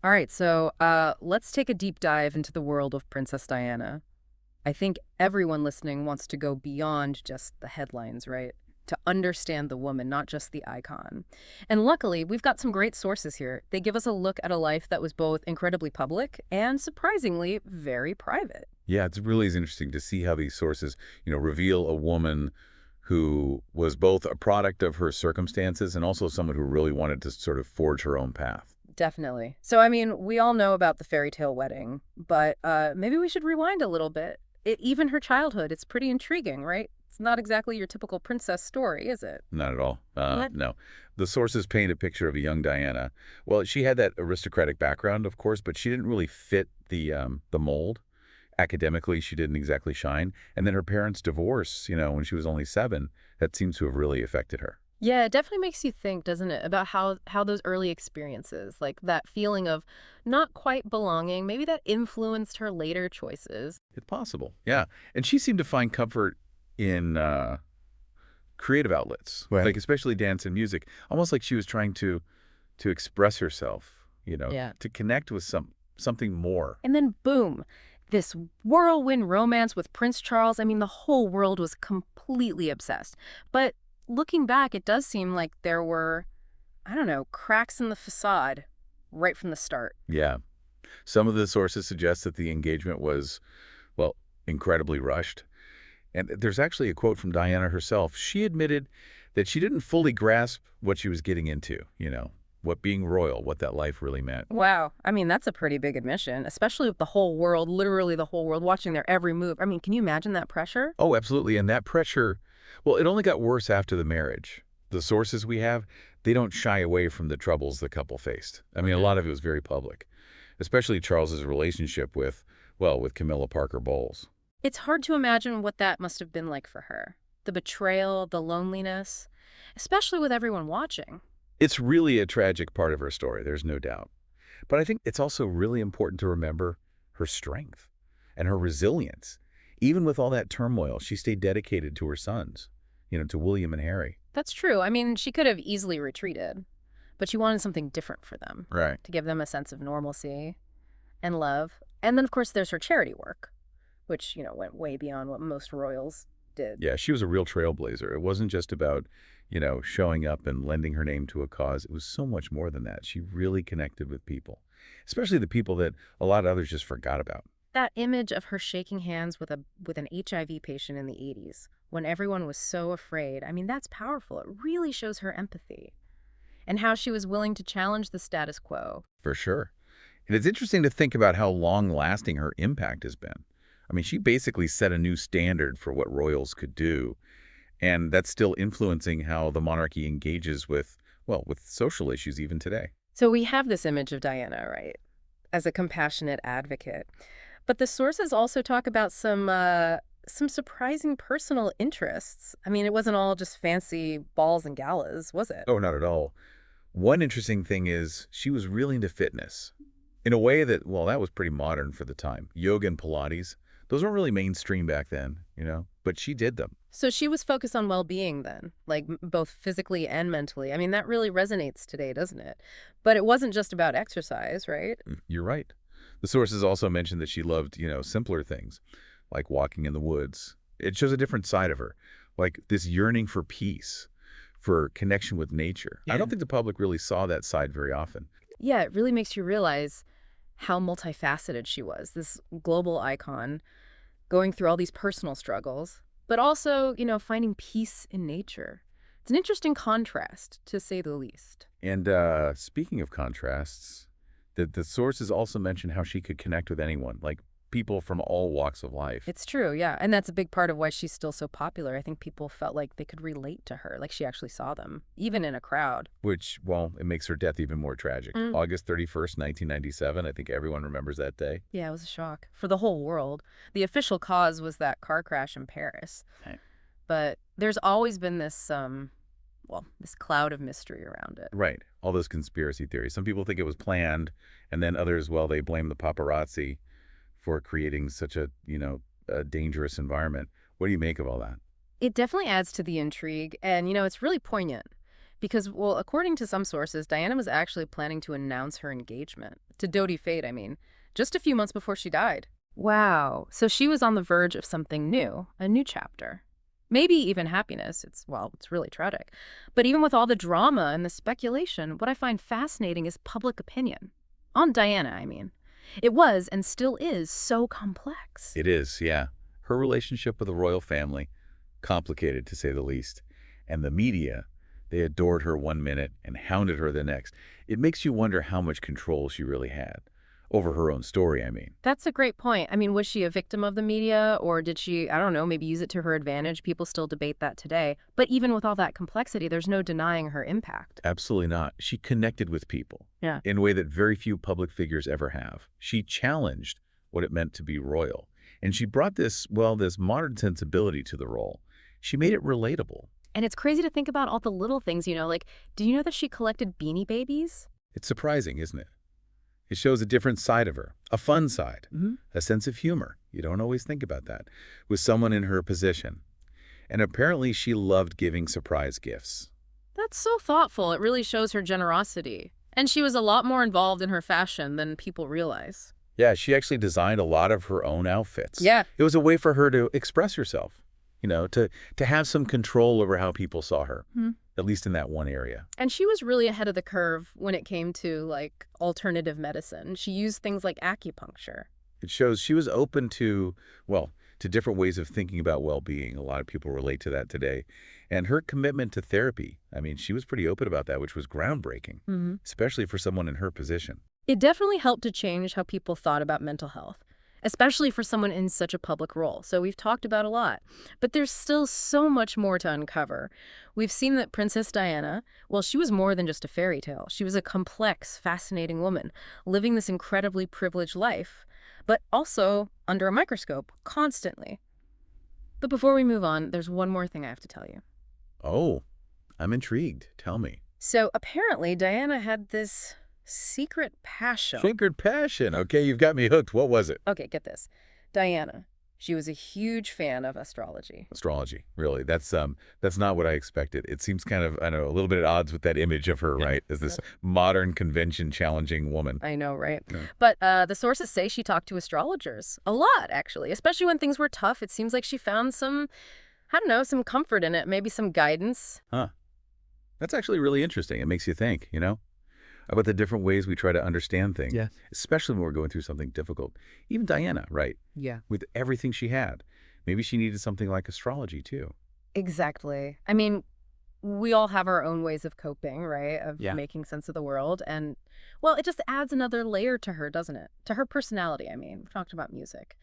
All right, so let's take a deep dive into the world of Princess Diana. I think everyone listening wants to go beyond just the headlines, right? To understand the woman, not just the icon. And luckily, we've got some great sources here. They give us a look at a life that was both incredibly public and surprisingly very private. Yeah, it's really is interesting to see how these sources, reveal a woman who was both a product of her circumstances and also someone who really wanted to sort of forge her own path. Definitely. So, I mean, we all know about the fairy tale wedding, but maybe we should rewind a little bit. Even her childhood, it's pretty intriguing, right? It's not exactly your typical princess story, is it? Not at all. What? No. The sources paint a picture of a young Diana. Well, she had that aristocratic background, of course, but she didn't really fit the mold. Academically, she didn't exactly shine. And then her parents' divorce, when she was only 7, that seems to have really affected her. Yeah, it definitely makes you think, doesn't it, about how those early experiences, like that feeling of not quite belonging, maybe that influenced her later choices. It's possible. Yeah. And she seemed to find comfort in creative outlets, like Right. especially dance and music, almost like she was trying to express herself, Yeah. to connect with something more. And then boom, this whirlwind romance with Prince Charles. I mean, the whole world was completely obsessed. But looking back, it does seem like there were, I don't know, cracks in the facade right from the start. Yeah. Some of the sources suggest that the engagement was, well, incredibly rushed. And there's actually a quote from Diana herself. She admitted that she didn't fully grasp what she was getting into, what being royal, what that life really meant. Wow. I mean, that's a pretty big admission, especially with the whole world, literally the whole world, watching their every move. I mean, can you imagine that pressure? Oh, absolutely. And that pressure, well, it only got worse after the marriage. The sources we have, they don't shy away from the troubles the couple faced. I mean, a lot of it was very public, especially Charles's relationship with Camilla Parker Bowles. It's hard to imagine what that must have been like for her. The betrayal, the loneliness, especially with everyone watching. It's really a tragic part of her story, there's no doubt. But I think it's also really important to remember her strength and her resilience. Even with all that turmoil, she stayed dedicated to her sons, to William and Harry. That's true. I mean, she could have easily retreated, but she wanted something different for them, Right. to give them a sense of normalcy and love. And then, of course, there's her charity work, which, went way beyond what most royals did. Yeah, she was a real trailblazer. It wasn't just about, showing up and lending her name to a cause. It was so much more than that. She really connected with people, especially the people that a lot of others just forgot about. That image of her shaking hands with an HIV patient in the 80s, when everyone was so afraid, I mean, that's powerful. It really shows her empathy and how she was willing to challenge the status quo. For sure. And it's interesting to think about how long-lasting her impact has been. I mean, she basically set a new standard for what royals could do, and that's still influencing how the monarchy engages with social issues even today. So we have this image of Diana, right, as a compassionate advocate. But the sources also talk about some surprising personal interests. I mean, it wasn't all just fancy balls and galas, was it? Oh, not at all. One interesting thing is she was really into fitness in a way that, well, that was pretty modern for the time. Yoga and Pilates, those weren't really mainstream back then, but she did them. So she was focused on well-being then, like both physically and mentally. I mean, that really resonates today, doesn't it? But it wasn't just about exercise, right? You're right. The sources also mentioned that she loved, simpler things, like walking in the woods. It shows a different side of her, like this yearning for peace, for connection with nature. I Yeah. don't think the public really saw that side very often. Yeah, it really makes you realize how multifaceted she was, this global icon going through all these personal struggles, but also, finding peace in nature. It's an interesting contrast, to say the least. And speaking of contrasts, the sources also mention how she could connect with anyone, like people from all walks of life. It's true, yeah. And that's a big part of why she's still so popular. I think people felt like they could relate to her, like she actually saw them, even in a crowd. Which, well, it makes her death even more tragic. Mm. August 31st, 1997, I think everyone remembers that day. Yeah, it was a shock for the whole world. The official cause was that car crash in Paris. Right. But there's always been this, this cloud of mystery around it. Right. All those conspiracy theories. Some people think it was planned, and then others, well, they blame the paparazzi for creating such a dangerous environment. What do you make of all that? It definitely adds to the intrigue, and, it's really poignant Because, well, according to some sources, Diana was actually planning to announce her engagement. To Dodie Fate, I mean. Just a few months before she died. Wow. So she was on the verge of something new, a new chapter. Maybe even happiness. It's really tragic. But even with all the drama and the speculation, what I find fascinating is public opinion. On Diana, I mean. It was and still is so complex. It is, yeah. Her relationship with the royal family, complicated to say the least. And the media, they adored her one minute and hounded her the next. It makes you wonder how much control she really had. Over her own story, I mean. That's a great point. I mean, was she a victim of the media, or did she, I don't know, maybe use it to her advantage? People still debate that today. But even with all that complexity, there's no denying her impact. Absolutely not. She connected with people Yeah. in a way that very few public figures ever have. She challenged what it meant to be royal. And she brought this modern sensibility to the role. She made it relatable. And it's crazy to think about all the little things, like, do you know that she collected Beanie Babies? It's surprising, isn't it? It shows a different side of her, a fun side, a sense of humor. You don't always think about that with someone in her position. And apparently she loved giving surprise gifts. That's so thoughtful. It really shows her generosity. And she was a lot more involved in her fashion than people realize. Yeah, she actually designed a lot of her own outfits. Yeah. It was a way for her to express herself, to have some control over how people saw her, at least in that one area. And she was really ahead of the curve when it came to, like, alternative medicine. She used things like acupuncture. It shows she was open to different ways of thinking about well-being. A lot of people relate to that today. And her commitment to therapy, I mean, she was pretty open about that, which was groundbreaking, especially for someone in her position. It definitely helped to change how people thought about mental health, especially for someone in such a public role. So we've talked about a lot, but there's still so much more to uncover. We've seen that Princess Diana, well, she was more than just a fairy tale. She was a complex, fascinating woman, living this incredibly privileged life, but also under a microscope, constantly. But before we move on, there's one more thing I have to tell you. Oh, I'm intrigued. Tell me. So apparently Diana had this secret passion. Secret passion. Okay, you've got me hooked. What was it? Okay, get this. Diana, she was a huge fan of astrology. Astrology, really. That's not what I expected. It seems kind of, I know, a little bit at odds with that image of her, right? As this modern convention-challenging woman. I know, right? Yeah. But the sources say she talked to astrologers a lot, actually, especially when things were tough. It seems like she found some comfort in it, maybe some guidance. Huh. That's actually really interesting. It makes you think, about the different ways we try to understand things, Yeah. especially when we're going through something difficult. Even Diana, right? Yeah. With everything she had. Maybe she needed something like astrology, too. Exactly. I mean, we all have our own ways of coping, right? Of Yeah. making sense of the world. And, well, it just adds another layer to her, doesn't it? To her personality, I mean. We've talked about music.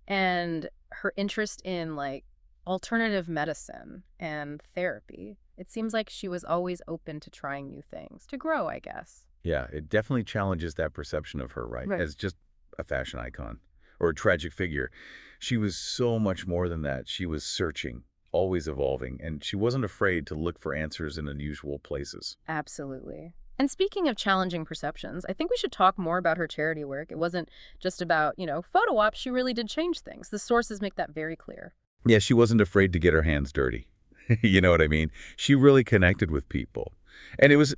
And her interest in, like, alternative medicine and therapy. It seems like she was always open to trying new things, to grow, I guess. Yeah, it definitely challenges that perception of her, right? Right. As just a fashion icon or a tragic figure. She was so much more than that. She was searching, always evolving, and she wasn't afraid to look for answers in unusual places. Absolutely. And speaking of challenging perceptions, I think we should talk more about her charity work. It wasn't just about, photo ops. She really did change things. The sources make that very clear. Yeah, she wasn't afraid to get her hands dirty. You know what I mean? She really connected with people. And it was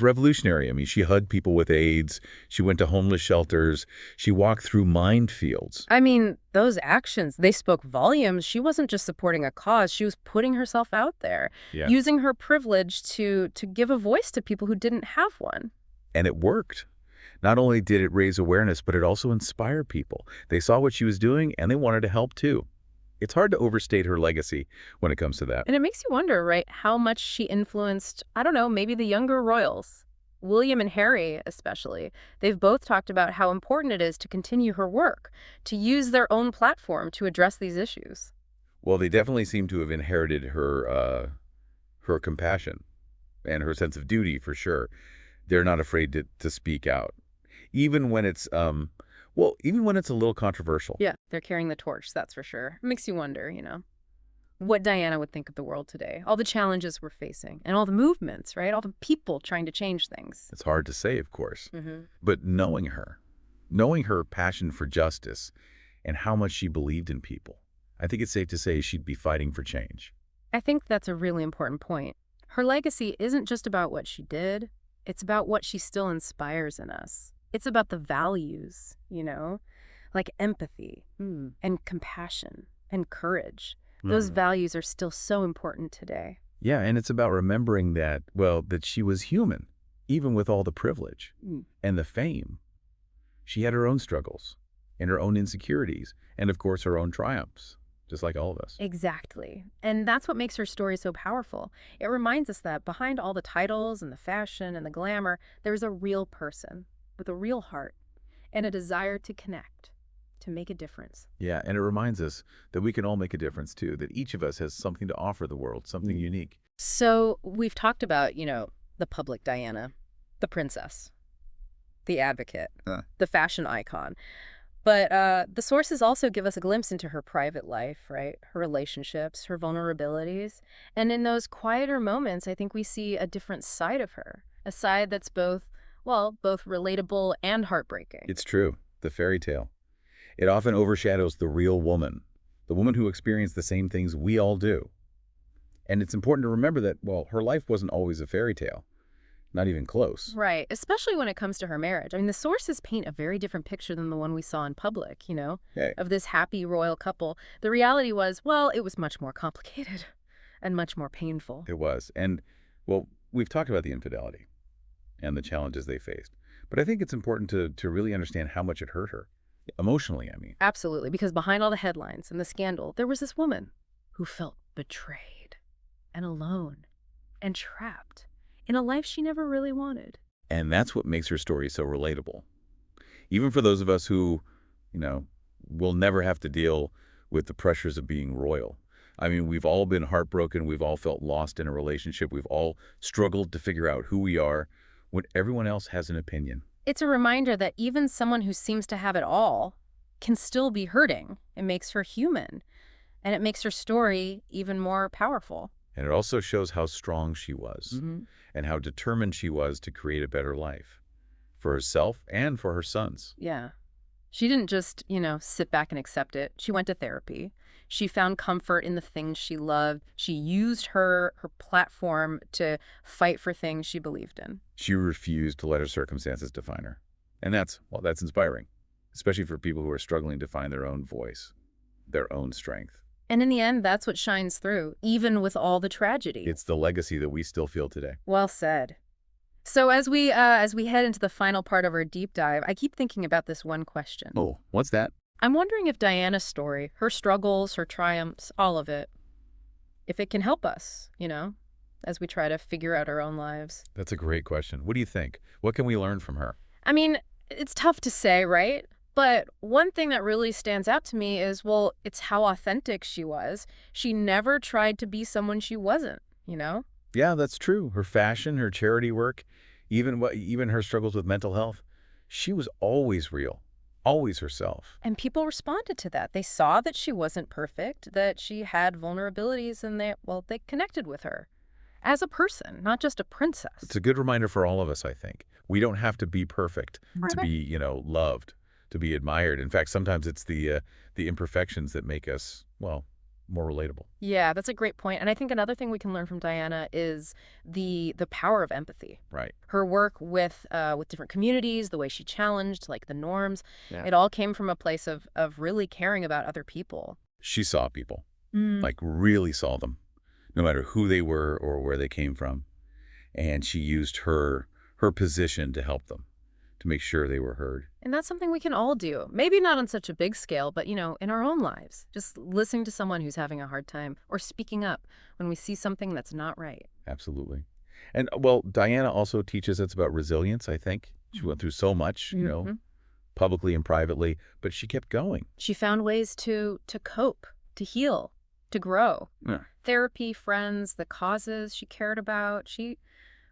revolutionary. I mean, she hugged people with AIDS. She went to homeless shelters. She walked through minefields. I mean, those actions, they spoke volumes. She wasn't just supporting a cause. She was putting herself out there, Yeah. using her privilege to give a voice to people who didn't have one. And it worked. Not only did it raise awareness, but it also inspired people. They saw what she was doing, and they wanted to help too. It's hard to overstate her legacy when it comes to that. And it makes you wonder, right, how much she influenced, I don't know, maybe the younger royals. William and Harry, especially. They've both talked about how important it is to continue her work, to use their own platform to address these issues. Well, they definitely seem to have inherited her compassion and her sense of duty, for sure. They're not afraid to speak out, even when it's even when it's a little controversial. Yeah, they're carrying the torch, that's for sure. It makes you wonder, what Diana would think of the world today, all the challenges we're facing, and all the movements, right? All the people trying to change things. It's hard to say, of course. Mm-hmm. But knowing her passion for justice and how much she believed in people, I think it's safe to say she'd be fighting for change. I think that's a really important point. Her legacy isn't just about what she did, it's about what she still inspires in us. It's about the values, like empathy and compassion and courage. Those values are still so important today. Yeah, and it's about remembering that, well, that she was human, even with all the privilege and the fame. She had her own struggles and her own insecurities and, of course, her own triumphs, just like all of us. Exactly. And that's what makes her story so powerful. It reminds us that behind all the titles and the fashion and the glamour, there's a real person with a real heart and a desire to connect, to make a difference. Yeah, and it reminds us that we can all make a difference, too, that each of us has something to offer the world, something unique. So we've talked about, the public Diana, the princess, the advocate, the fashion icon. But the sources also give us a glimpse into her private life, right? Her relationships, her vulnerabilities. And in those quieter moments, I think we see a different side of her, a side that's both relatable and heartbreaking. It's true, the fairy tale. It often overshadows the real woman, the woman who experienced the same things we all do. And it's important to remember that, well, her life wasn't always a fairy tale, not even close. Right, especially when it comes to her marriage. I mean, the sources paint a very different picture than the one we saw in public, Hey. of this happy royal couple. The reality was, well, it was much more complicated and much more painful. It was. And, well, we've talked about the infidelity and the challenges they faced. But I think it's important to really understand how much it hurt her. Emotionally, I mean. Absolutely, because behind all the headlines and the scandal, there was this woman who felt betrayed and alone and trapped in a life she never really wanted. And that's what makes her story so relatable. Even for those of us who, will never have to deal with the pressures of being royal. I mean, we've all been heartbroken. We've all felt lost in a relationship. We've all struggled to figure out who we are when everyone else has an opinion. It's a reminder that even someone who seems to have it all can still be hurting. It makes her human, and it makes her story even more powerful. And it also shows how strong she was and how determined she was to create a better life for herself and for her sons. Yeah. She didn't just, sit back and accept it. She went to therapy. She found comfort in the things she loved. She used her platform to fight for things she believed in. She refused to let her circumstances define her. And that's inspiring, especially for people who are struggling to find their own voice, their own strength. And in the end, that's what shines through, even with all the tragedy. It's the legacy that we still feel today. Well said. So as we head into the final part of our deep dive, I keep thinking about this one question. Oh, what's that? I'm wondering if Diana's story, her struggles, her triumphs, all of it, if it can help us, as we try to figure out our own lives. That's a great question. What do you think? What can we learn from her? I mean, it's tough to say, right? But one thing that really stands out to me is, well, it's how authentic she was. She never tried to be someone she wasn't, Yeah, that's true. Her fashion, her charity work, even her struggles with mental health, she was always real, always herself. And people responded to that. They saw that she wasn't perfect, that she had vulnerabilities, and they connected with her as a person, not just a princess. It's a good reminder for all of us, I think. We don't have to be perfect to Right. be, loved, to be admired. In fact, sometimes it's the imperfections that make us, well, more relatable. Yeah, that's a great point. And I think another thing we can learn from Diana is the power of empathy. Right. Her work with different communities, the way she challenged like the norms, Yeah. it all came from a place of really caring about other people. She saw people, Mm. like really saw them, no matter who they were or where they came from. And she used her position to help them, to make sure they were heard. And that's something we can all do. Maybe not on such a big scale, but, in our own lives. Just listening to someone who's having a hard time or speaking up when we see something that's not right. Absolutely. And, well, Diana also teaches us about resilience, I think. She went through so much, publicly and privately, but she kept going. She found ways to cope, to heal, to grow. Yeah. Therapy, friends, the causes she cared about. She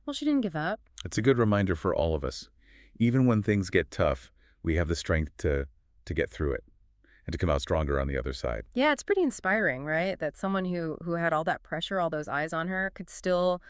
didn't give up. It's a good reminder for all of us. Even when things get tough, we have the strength to get through it and to come out stronger on the other side. Yeah, it's pretty inspiring, right? That someone who had all that pressure, all those eyes on her, could still,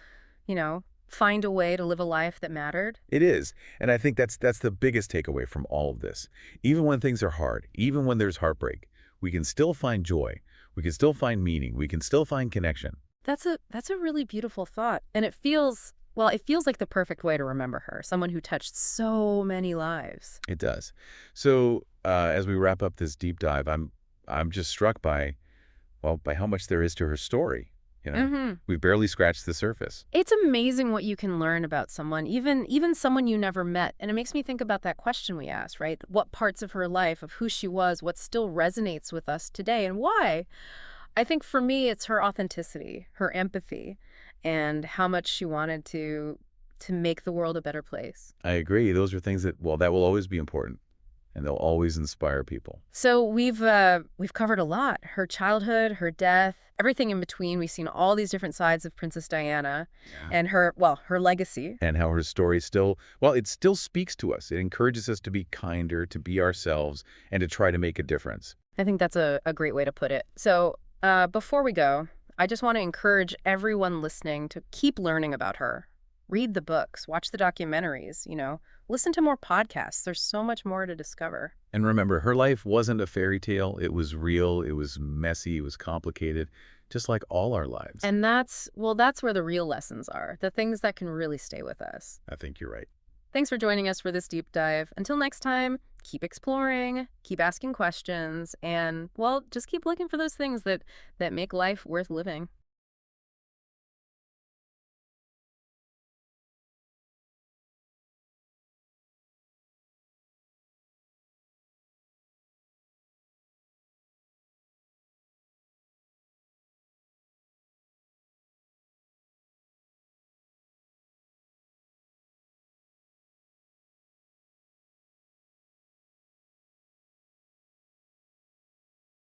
find a way to live a life that mattered. It is. And I think that's the biggest takeaway from all of this. Even when things are hard, even when there's heartbreak, we can still find joy. We can still find meaning. We can still find connection. That's a really beautiful thought. And it feels like the perfect way to remember her, someone who touched so many lives. It does. So as we wrap up this deep dive, I'm just struck by, well, by how much there is to her story. You know, Mhm. we've barely scratched the surface. It's amazing what you can learn about someone, even someone you never met. And it makes me think about that question we asked, right? What parts of her life, of who she was, what still resonates with us today and why? I think for me it's her authenticity, her empathy, and how much she wanted to make the world a better place. I agree. Those are things that, well, that will always be important, and they'll always inspire people. So we've covered a lot. Her childhood, her death, everything in between. We've seen all these different sides of Princess Diana Yeah. and her legacy. And how her story still, well, it still speaks to us. It encourages us to be kinder, to be ourselves, and to try to make a difference. I think that's a great way to put it. So before we go, I just want to encourage everyone listening to keep learning about her. Read the books, watch the documentaries, listen to more podcasts. There's so much more to discover. And remember, her life wasn't a fairy tale. It was real. It was messy. It was complicated, just like all our lives. And that's where the real lessons are, the things that can really stay with us. I think you're right. Thanks for joining us for this deep dive. Until next time, keep exploring, keep asking questions, and, well, just keep looking for those things that make life worth living.